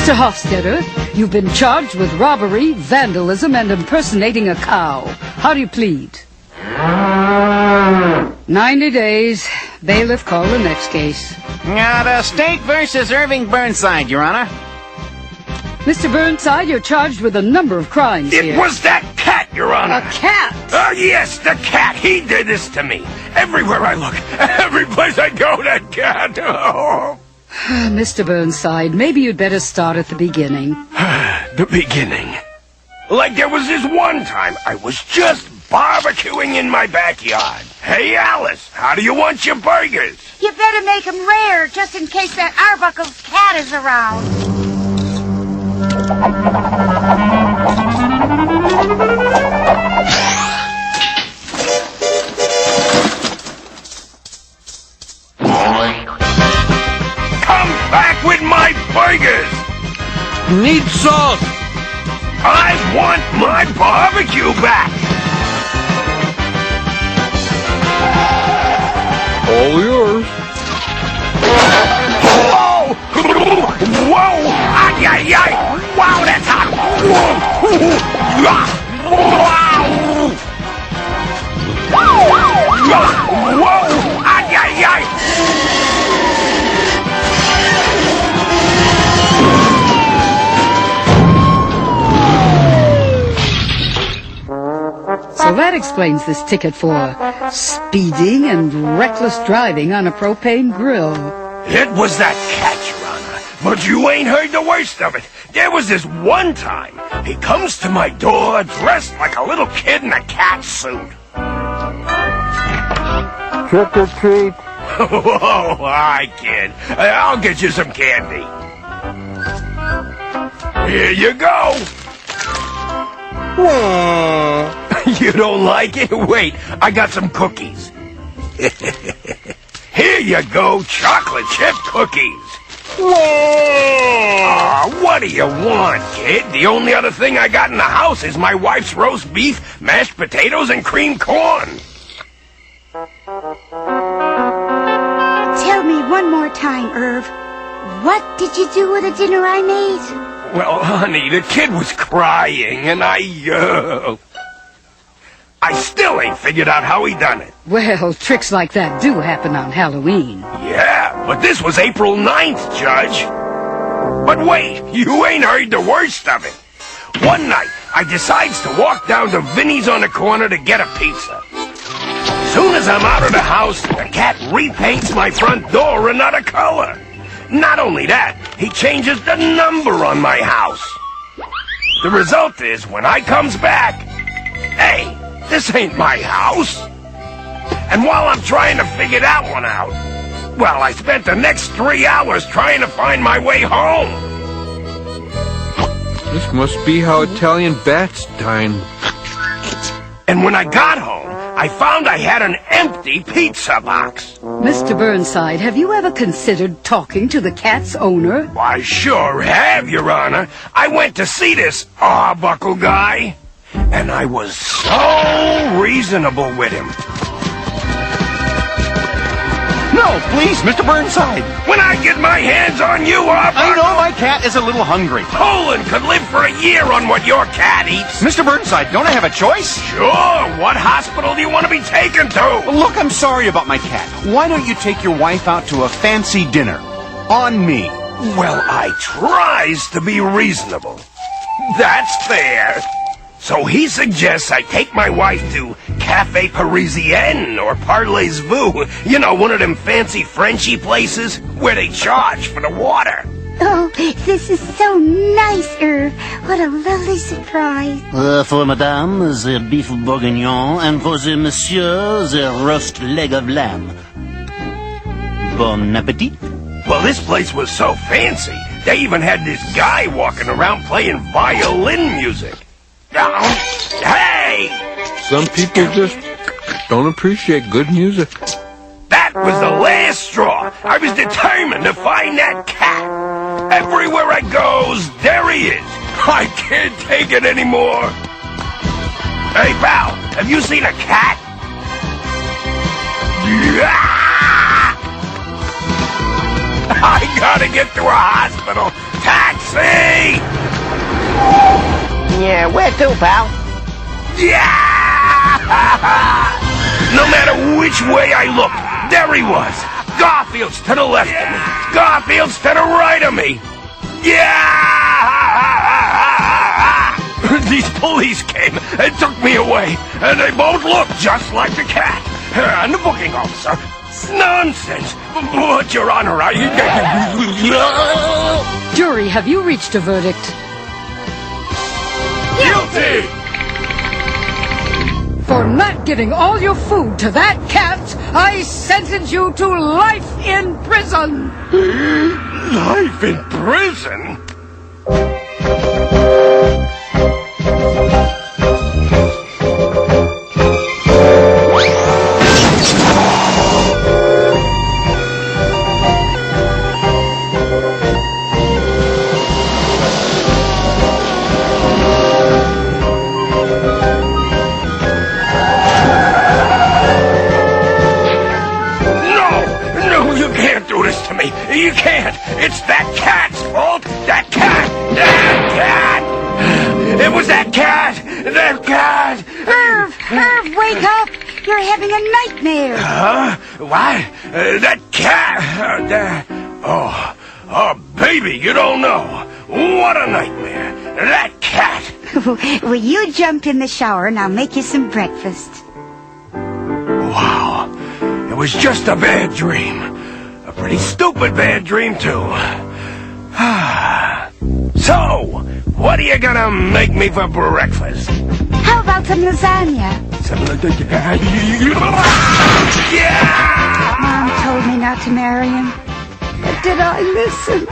Mr. Hofstetter, you've been charged with robbery, vandalism, and impersonating a cow. How do you plead? 90 days. Bailiff, call the next case. Now, the state versus Irving Burnside, Your Honor. Mr. Burnside, you're charged with a number of crimes here. It was that cat, Your Honor. A cat? Oh, yes, the cat. He did this to me. Everywhere I look, every place I go, that cat. Oh. Mr. Burnside, maybe you'd better start at the beginning. The beginning. Like there was this one time I was just barbecuing in my backyard. Hey, Alice, how do you want your burgers? You better make them rare, just in case that Arbuckle's cat is around. Come back with my burgers! Need salt! I want my barbecue back! All yours. Whoa! Whoa! Ay, ay, ay! Wow, that's hot! Wow! Whoa! Ay, ay, ay! So that explains this ticket for speeding and reckless driving on a propane grill. It was that cat, Your Honor. But you ain't heard the worst of it. There was this one time. He comes to my door dressed like a little kid in a cat suit. Trick or treat. Oh, hi, kid. I'll get you some candy. Here you go. You don't like it? Wait, I got some cookies. Here you go, chocolate chip cookies. Whoa! What do you want, kid? The only other thing I got in the house is my wife's roast beef, mashed potatoes, and creamed corn. Tell me one more time, Irv. What did you do with the dinner I made? Well, honey, the kid was crying, and I still ain't figured out how he done it. Well, tricks like that do happen on Halloween. Yeah, but this was April 9th, Judge. But wait, you ain't heard the worst of it. One night, I decides to walk down to Vinny's on the corner to get a pizza. Soon as I'm out of the house, the cat repaints my front door another color. Not only that, he changes the number on my house. The result is, when I comes back, hey, this ain't my house. And while I'm trying to figure that one out, well, I spent the next 3 hours trying to find my way home. This must be how Italian bats dine. And when I got home, I found I had an empty pizza box. Mr. Burnside, have you ever considered talking to the cat's owner? Why, sure have, Your Honor. I went to see this Arbuckle guy, and I was so reasonable with him. No, please, Mr. Burnside. When I get my hands on you, Arbuckle... I know my cat is a little hungry. Poland could live for a year on what your cat eats. Mr. Burnside, don't I have a choice? Sure. What hospital do you want to be taken to? Look, I'm sorry about my cat. Why don't you take your wife out to a fancy dinner? On me. Well, I tries to be reasonable. That's fair. So he suggests I take my wife to Café Parisien or Parlez Vous. You know, one of them fancy Frenchy places where they charge for the water. Oh, this is so nice, Irv. What a lovely surprise. For madame, the beef bourguignon, and for the monsieur, the roast leg of lamb. Bon appetit. Well, this place was so fancy, they even had this guy walking around playing violin music. Hey! Some people just don't appreciate good music. That was the last straw. I was determined to find that cat. Everywhere I goes, there he is. I can't take it anymore. Hey, pal, have you seen a cat? I gotta get to a hospital. Taxi! See? Yeah, where to, pal? Yeah! No matter which way I looked, there he was. Garfield's to the left of me. Garfield's to the right of me. Yeah! These police came and took me away, and they both looked just like the cat. And the booking officer. Nonsense! But, Your Honor, Jury, have you reached a verdict? Guilty! For not giving all your food to that cat, I sentence you to life in prison! Life in prison? You can't! It's that cat's fault! That cat! That cat! It was that cat! That cat! Irv, wake up! You're having a nightmare! Huh? What? That cat! Oh, baby, you don't know. What a nightmare! That cat! Will you jump in the shower and I'll make you some breakfast? Wow. It was just a bad dream. A pretty stupid bad dream, too. So, what are you gonna make me for breakfast? How about some lasagna? Yeah! Mom told me not to marry him. But did I listen?